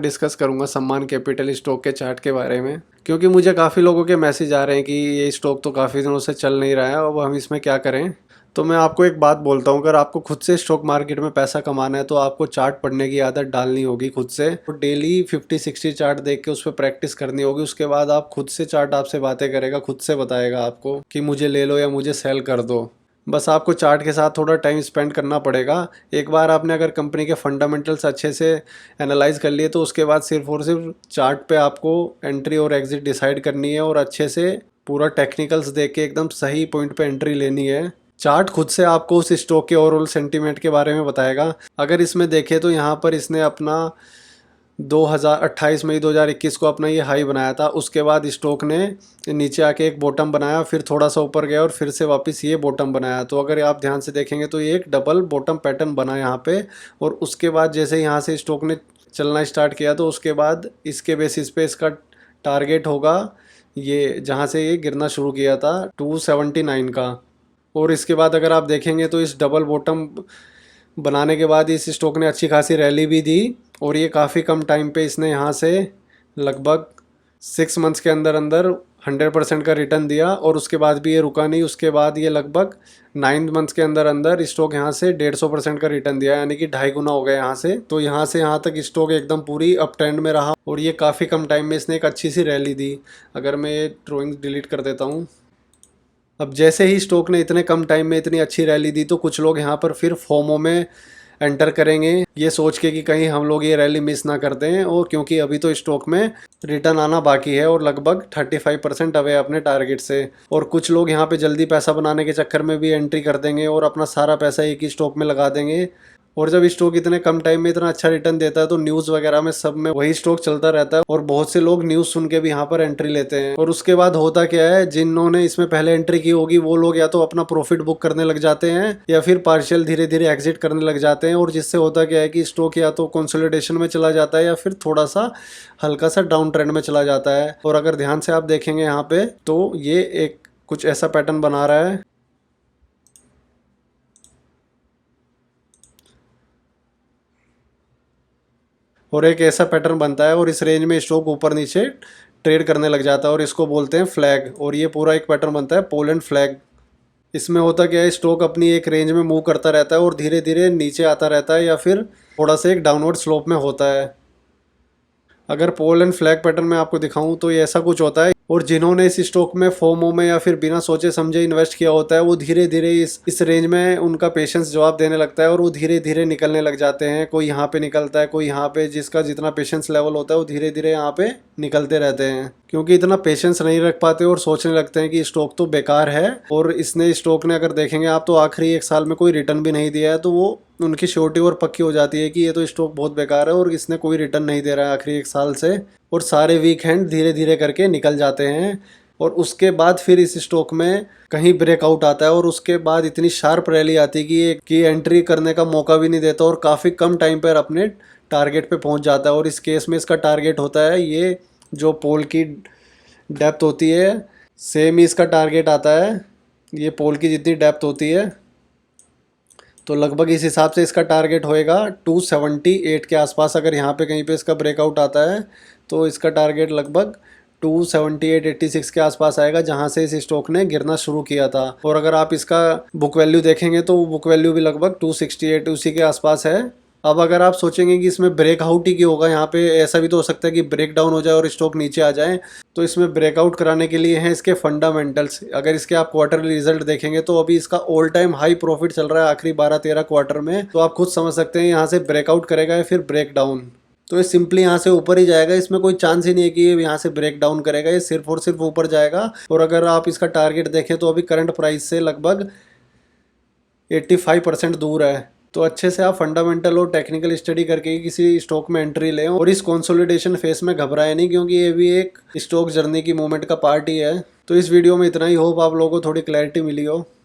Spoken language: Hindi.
डिस्कस करूंगा सम्मान कैपिटल स्टॉक के चार्ट के बारे में, क्योंकि मुझे काफ़ी लोगों के मैसेज आ रहे हैं कि ये स्टॉक तो काफ़ी दिनों से चल नहीं रहा है, अब हम इसमें क्या करें। तो मैं आपको एक बात बोलता हूँ, अगर आपको खुद से स्टॉक मार्केट में पैसा कमाना है तो आपको चार्ट पढ़ने की आदत डालनी होगी खुद से। तो डेली 50-60 चार्ट देख के उस पर प्रैक्टिस करनी होगी। उसके बाद आप खुद से चार्ट आपसे बातें करेगा, खुद से बताएगा आपको कि मुझे ले लो या मुझे सेल कर दो। बस आपको चार्ट के साथ थोड़ा टाइम स्पेंड करना पड़ेगा। एक बार आपने अगर कंपनी के फंडामेंटल्स अच्छे से एनालाइज कर लिए तो उसके बाद सिर्फ और सिर्फ चार्ट पे आपको एंट्री और एग्जिट डिसाइड करनी है और अच्छे से पूरा टेक्निकल्स देख के एकदम सही पॉइंट पे एंट्री लेनी है। चार्ट खुद से आपको उस स्टॉक के ओवरऑल सेंटीमेंट के बारे में बताएगा। अगर इसमें देखें तो यहाँ पर इसने अपना 28 मई 2021 को अपना ये हाई बनाया था। उसके बाद स्टॉक ने नीचे आके एक बॉटम बनाया, फिर थोड़ा सा ऊपर गया और फिर से वापस ये बॉटम बनाया। तो अगर आप ध्यान से देखेंगे तो ये एक डबल बॉटम पैटर्न बना यहाँ पे। और उसके बाद जैसे यहाँ से स्टॉक ने चलना स्टार्ट किया तो उसके बाद इसके बेसिस पे इसका टारगेट होगा ये जहाँ से ये गिरना शुरू किया था 279 का। और इसके बाद अगर आप देखेंगे तो इस डबल बॉटम बनाने के बाद इस स्टॉक ने अच्छी खासी रैली भी दी और ये काफ़ी कम टाइम पे इसने यहाँ से लगभग 6 मंथ्स के अंदर अंदर 100% का रिटर्न दिया। और उसके बाद भी ये रुका नहीं। उसके बाद ये लगभग 9 मंथ्स के अंदर अंदर स्टॉक यहाँ से 150% का रिटर्न दिया, यानी कि 2.5 गुना हो गया यहाँ से। तो यहाँ से यहाँ तक स्टॉक एकदम पूरी अप ट्रेंड में रहा और ये काफ़ी कम टाइम में इसने एक अच्छी सी रैली दी। अगर मैं ये ड्रॉइंग डिलीट कर देता हूँ। अब जैसे ही स्टॉक ने इतने कम टाइम में इतनी अच्छी रैली दी तो कुछ लोग यहाँ पर फिर फोमो में एंटर करेंगे, ये सोच के कि कहीं हम लोग ये रैली मिस ना कर दें। और क्योंकि अभी तो स्टॉक में रिटर्न आना बाकी है और लगभग 35% अवे अपने टारगेट से। और कुछ लोग यहाँ पे जल्दी पैसा बनाने के चक्कर में भी एंट्री कर देंगे और अपना सारा पैसा एक ही स्टॉक में लगा देंगे। और जब स्टॉक इतने कम टाइम में इतना अच्छा रिटर्न देता है तो न्यूज़ वगैरह में सब में वही स्टॉक चलता रहता है और बहुत से लोग न्यूज़ सुन के भी यहाँ पर एंट्री लेते हैं। और उसके बाद होता क्या है, जिन्होंने इसमें पहले एंट्री की होगी वो लोग या तो अपना प्रॉफिट बुक करने लग जाते हैं या फिर पार्शियल धीरे धीरे एग्जिट करने लग जाते हैं। और जिससे होता क्या है कि स्टॉक या तो कंसोलिडेशन में चला जाता है या फिर थोड़ा सा हल्का सा डाउन ट्रेंड में चला जाता है। और अगर ध्यान से आप देखेंगे यहाँ पे तो ये एक कुछ ऐसा पैटर्न बना रहा है। और एक ऐसा पैटर्न बनता है और इस रेंज में स्टॉक ऊपर नीचे ट्रेड करने लग जाता है और इसको बोलते हैं फ्लैग। और ये पूरा एक पैटर्न बनता है पोलैंड फ्लैग। इसमें होता क्या है, स्टॉक अपनी एक रेंज में मूव करता रहता है और धीरे धीरे नीचे आता रहता है या फिर थोड़ा सा एक डाउनवर्ड स्लोप में होता है। अगर पोल एंड फ्लैग पैटर्न में आपको दिखाऊं तो ये ऐसा कुछ होता है। और जिन्होंने इस स्टॉक में फोमो में या फिर बिना सोचे समझे इन्वेस्ट किया होता है वो धीरे धीरे इस रेंज में उनका पेशेंस जवाब देने लगता है और वो धीरे धीरे निकलने लग जाते हैं। कोई यहाँ पे निकलता है, कोई यहाँ पे, जिसका जितना पेशेंस लेवल होता है वो धीरे धीरे यहाँ पे निकलते रहते हैं, क्योंकि इतना पेशेंस नहीं रख पाते और सोचने लगते हैं कि स्टॉक तो बेकार है। और इसने स्टॉक ने अगर देखेंगे आप तो आखिरी 1 साल में कोई रिटर्न भी नहीं दिया है, तो वो उनकी श्योरिटी और पक्की हो जाती है कि ये तो स्टॉक बहुत बेकार है और इसने कोई रिटर्न नहीं दे रहा है आखिरी 1 साल से। और सारे वीक हैंड धीरे धीरे करके निकल जाते हैं। और उसके बाद फिर इस स्टॉक में कहीं ब्रेकआउट आता है और उसके बाद इतनी शार्प रैली आती है कि एंट्री करने का मौका भी नहीं देता और काफ़ी कम टाइम पर अपने टारगेट पे पहुंच जाता है। और इस केस में इसका टारगेट होता है ये जो पोल की डेप्थ होती है, सेम ही इसका टारगेट आता है। ये पोल की जितनी डेप्थ होती है तो लगभग इस हिसाब से इसका टारगेट होएगा 278 के आसपास। अगर यहाँ पे कहीं पे इसका ब्रेकआउट आता है तो इसका टारगेट लगभग 278-86 के आसपास आएगा, जहाँ से इस स्टॉक ने गिरना शुरू किया था। और अगर आप इसका बुक वैल्यू देखेंगे तो बुक वैल्यू भी लगभग 268 उसी के आसपास है। अब अगर आप सोचेंगे कि इसमें ब्रेकआउट ही क्यों होगा, यहाँ पे ऐसा भी तो हो सकता है कि ब्रेक डाउन हो जाए और स्टॉक नीचे आ जाए। तो इसमें ब्रेकआउट कराने के लिए हैं इसके फंडामेंटल्स। अगर इसके आप क्वार्टरली रिजल्ट देखेंगे तो अभी इसका ऑल टाइम हाई प्रॉफिट चल रहा है आखिरी 12-13 क्वार्टर में। तो आप खुद समझ सकते हैं यहाँ से ब्रेकआउट करेगा या फिर ब्रेक डाउन। तो ये सिंपली यहाँ से ऊपर ही जाएगा, इसमें कोई चांस ही नहीं है कि ये यहाँ से ब्रेक डाउन करेगा, ये सिर्फ और सिर्फ ऊपर जाएगा। और अगर आप इसका टारगेट देखें तो अभी करंट प्राइस से लगभग 85% दूर है। तो अच्छे से आप फंडामेंटल और टेक्निकल स्टडी करके किसी स्टॉक में एंट्री लें और इस कंसोलिडेशन फेस में घबराएं नहीं, क्योंकि ये भी एक स्टॉक जर्नी की मूवमेंट का पार्ट ही है। तो इस वीडियो में इतना ही। होप आप लोगों को थोड़ी क्लैरिटी मिली हो।